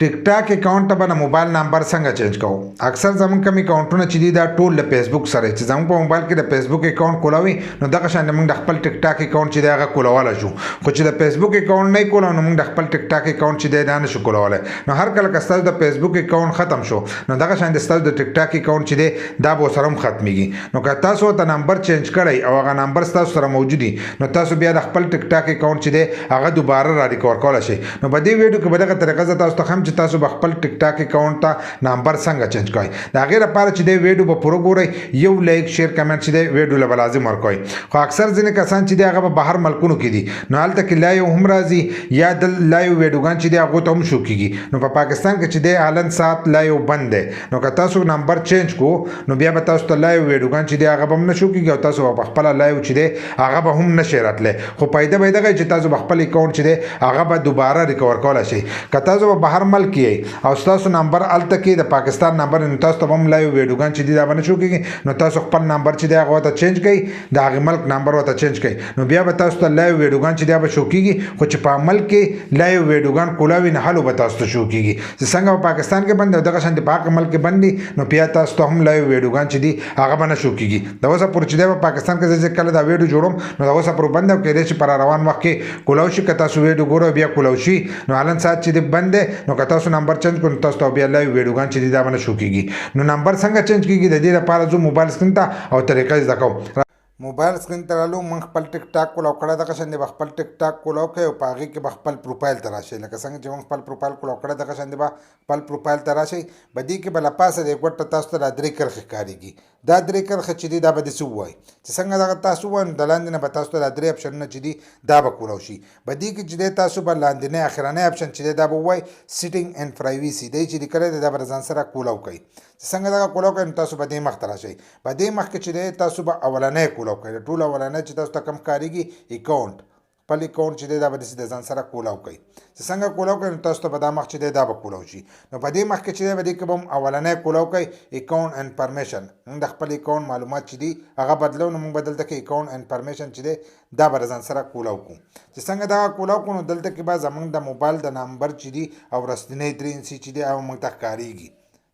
ټیک ټاک اکاونټ ته به موبایل نمبر څنګه چینج کوو. اکثر زمونږ کوم اکاونټونه چې دي دا ټول له فیسبوک سره چې زمونږ په موبایل کې د فیسبوک اکاونټ کولاوي نو دغه شان موږ د خپل ټیک ټاک اکاونټ چې دی هغه کولولی شو. خو چې د فیسبوک اکاونټ نه کولو نو موږ د خپل ټیک ټاک اکاونټ چې دی دا نه شو کولولی. نو هر کله که ستاسو د فیسبوک اکاونټ ختم شو نو دغه شان د ستاسو د ټیک ټاک اکاونټ چې دی دا به ورسره هم ختمیږي. نو که تاسو ته نمبر چینج کړی او هغه نمبر ستاسو سره موجود وي نو تاسو بیا د خپل ټیک ټاک اکاونټ چې دی هغه دوباره را ریکور کولی شئ. نو په دې ویډیو کې به دغه طریقه زه تاسو ته ښیم چې تاسو به خپل ټیک ټاک اکاونټ ته نمبر څنګه چینج کوئ. د هغې لپاره چې دی ویډیو به پوره ګورئ، یو لایک شیر کمنټ چې دی ویډیو له به لازم ورکوئ. خو اکثر ځینې کسان چې دی هغه به بهر ملکونو کې دي نو هلته کې لایو هم راځي یا د لایو ویډیوګان چې دی هغو ته هم شو کېږي. نو په پاکستان کې چې دی حالن سات لایو بند دی. نو که تاسو نمبر چینج کو نو بیا به تاسو ته لایو ویډیوګان چې دی هغه به هم نه شو کېږي او تاسو به په خپله لایو چې دی هغه به هم نشئ راتلی. خو فایده به یې دغه چې تاسو به خپل اکاونټ چې دی هغه به دوباره ریکور کولی شئ. که تاسو به بهر ملک یئ او ستاسو نمبر هلته کې د پاکستان نمبر نو تاسو ته به هم لایو ویډیوګان چې دي دا به نه شو کېږي. نو تاسو خپل نمبر چې دی هغه ورته چینج کړئ، د هغې ملک نمبر ورته چینج کړئ نو بیا به تاسو ته لایو ویډیوګان چې دی به شو کېږي. خو چې په ملک کې لایو ویډیوګان کولاوي نه هلو به تاسو ته شو کېږي. چې څنګه په پاکستان کې بند دی او دغه شانتې په هغه ملک کې بند دي نو بیا تاسو ته هم لایو ویډیوګان چې دي هغه به نه شو کېږي. د اوسه پورې چې دی په پاکستان کې زه کله دا ویډیو جوړوم نو د اوسه پورې بند دی او کیدای شي په روان وخت کې کولاو شي. که تاسو ویډیو ګورئ بیا کولاو شي نو حالن ساعت چې دی بند دی نو که تاسو نمبر چینج کړو نو تاسو ته بیا لایو ویډیوګان چې دي دا به نه شو کېږي. نو نمبر څنګه چینج کېږي د دې لپاره زه موبایل سکرین ته او طریقه زده کوم. موبایل سکرین ته رالو موږ خپل ټیک ټاک کولاو کړی دغه شان دی به خپل ټیک ټاک کولاو کوئ او په هغې کې به خپل پروفایل ته راشئ. لکه څنګه چې موږ خپل پروفایل کولاو کړی دغه شان دی به خپل پروفایل ته راشئ. په دې کې به له پاسه د ګوټ تاسو ته دا درې کرښې ښکارېږي. دا درې کرښې چې دي دا به داسې ووایي چې څنګه دغه تاسو ووایي نو د لاندې نه به تاسو ته دا درې اپشنونه چې دي دا به کولاو شي. په دې کې چې دی تاسو به لاندنی اخرنی اپشن چې دی دا به ووایي سیټینګ اینډ پرایویسي دی چې لیکلی دی دا به ځان سره کولاو کوئ. چې څنګه دغه کولاو کوئ نو تاسو به دې مخ ته راشئ. په دې مخ کې چې دی تاسو به اولنی کولاو کوئ. د ټولو اولنی چې تاسو ته کوم ښکارېږي اکاونټ خپل اکاونټ چې دی دا به داسې د ځان سره کولاو کوئ. چې څنګه کولاو کوئ نو تاسو ته به دا مخ چې دی دا به کولاو شي. نو په دې مخ کې چې دی په دې کې به هم اولنی کولاو کوئ اکاونټ اینډ پرمیشن. موږ د خپل اکاونټ معلومات چې دي هغه بدلو نو موږ به دلته کې اکاونټ اینډ پرمیشن چې دی دا به د ځان سره کولاو کوو. چې څنګه دغه کولاو کوو نو دلته کې به زموږ د موبایل د نمبر چې دي او وروستنی 3 انچي چې دی هغه موږ ته ښکارېږي.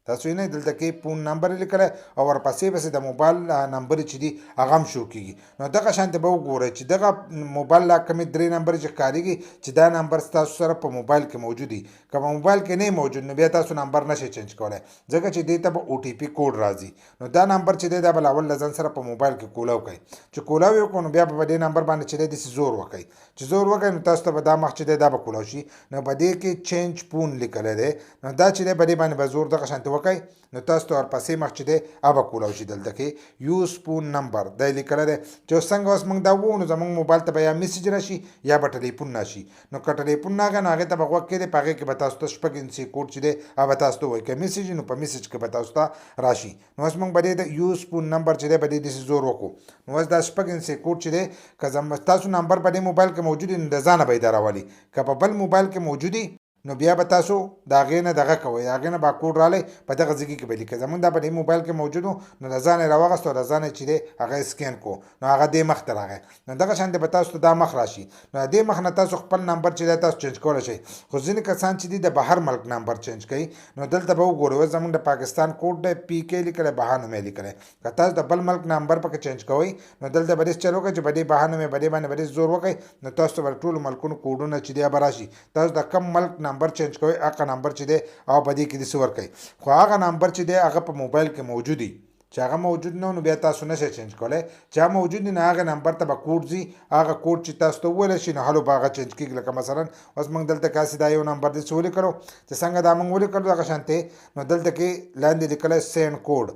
تاسو نه دلته کې فون نمبر لیکلی او ورپسې پسې د موبایل نمبر چې دي هغه هم شو کېږي. نو دغه شانتې به وګورئ چې دغه موبایل لا کومې 3 نمبر چې ښکارېږي چې دا نمبر ستاسو سره په موبایل کې موجود وي. که په موبایل کې نه موجود نو بیا تاسو نمبر نشئ چینج کولی ځکه چې دې ته به او ټي پي کوډ راځي. نو دا نمبر چې دی دا به اول له ځان سره په موبایل کې کولاو کوئ. چې کولاو یې وکړو نو بیا به په دې نمبر باندې چې دی داسې زور وکئ. چې زور وکئ نو تاسو ته به دا مخ چې دی دا به کولاو شي. نو په دې کې چینج پون لیکلی دی نو دا چې دی په دې باندې به زور دغه شانتې وکئ نو تاسو ته ورپسې مخ چې دی هغه کولاو شي. دلته کې یوز فون نمبر دا یې لیکلی دی چې اوس څنګه اوس موږ دا ووایو نو زموږ موبایل ته به یا میسج راشي یا به ټلیفون راشي. نو که ټلیفون راغی نو هغې ته به غوږ کښېږدئ په هغې کې به تاسو ته 6 انچي کوډ چې دی هغه به تاسو ته ووایي. که میسج نو په میسج کې به تاسو ته راشي. نو اوس موږ به دې د یوز فون نمبر چې دی به دې داسې زور وکړو. نو اوس دا 6 انچي کوډ چې دی که تاسو نمبر په دې موبایل کې موجود وي نو د ځانه به یې راولي. که په بل موبایل کې موجود وي نو بیا به تاسو د هغې نه دغه کوئ. د هغې نه به کوډ رالی په دغه ځای کې به لیکئ. زموږ دا په دې موبایل کې موجود و نو د ځانه یې راواغست او د ځانه یې چې دی هغه یې سکین کړو نو هغه دې مخ ته راغی. نو دغه شانتې به تاسو ته دا مخ راشي. نو د دې مخ نه تاسو خپل نمبر چې دی تاسو چینج کولی شئ. خو ځینې کسان چې دي د بهر ملک نمبر چینج کوي نو دلته به وګورئ اوس زموږ د پاکستان کوډ دی پی کې لیکلی بها نوم یې لیکلی. که تاسو د بل ملک نمبر پکې چینج کوئ نو دلته به داسې چل وکړئ چې په دې بها نوم یې په دې باندې به داسې زور وکړئ نو تاسو ته به ټولو ملکونو کوډونه چې دی به راشي. تاسو د کم ملک نمبر چینج کوئ هغه نمبر چې دی او په دې کې داسې ورکئ. خو هغه نمبر چې دی هغه په موبایل کې موجود وي چې هغه موجود نه نو بیا تاسو نشئ چینج کولی. چې هغه موجود وي نو هغه نمبر ته به کوډ ځي. هغه کوډ چې تاسو ته وویلی شي نو هلو به هغه چینج کېږي. لکه مثلا اوس موږ دلته کاسې دا یو نمبر داسې ولیکلو چې څنګه دا موږ ولیکلو دغه شانتې نو دلته کې لاندې لیکلی سینډ کوډ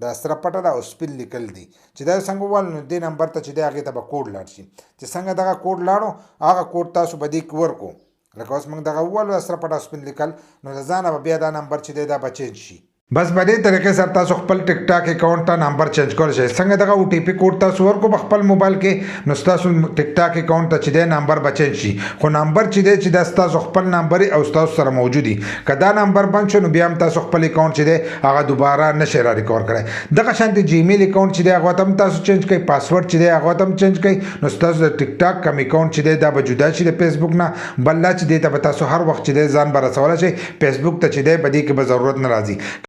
دا سره پټه ده او سپین لیکل دي چې دا څنګه ووایو نو دې نمبر ته چې دی هغې ته به کوډ لاړ شي. چې څنګه دغه کوډ لاړو هغه کوډ تاسو به دې کې ورکړو. لکه اوس موږ دغه ووایو دا سره پټه او سپین لیکل نو د ځانه به بیا دا نمبر چې دی دا به چینج شي. بس په دې طریقې سره تاسو خپل ټیک ټاک اکاونټ ته نمبر چینج کول شئ. څنګه دغه او ټي پی کوډ تاسو ورکو په خپل موبایل کې، نو تاسو ټیک ټاک اکاونټ ته چې د نمبر بچین شي، خو نمبر چې د تاسو خپل نمبر او تاسو سره موجودي، کدا نمبر بند شو نو بیا هم تاسو خپل اکاونټ چې د هغه دوباره نشئ را ریکور کړئ. دغه شانتي جیمیل اکاونټ چې د هغه تم تاسو چینج کړئ، پاسورډ چې د هغه تم چینج کړئ، نو تاسو د ټیک ټاک کم اکاونټ چې د بجودا شي د فیسبوک نه، بل لا چې د تاسو هر وخت چې د ځان برسول شي فیسبوک ته چې د بدی کې به ضرورت نه راځي.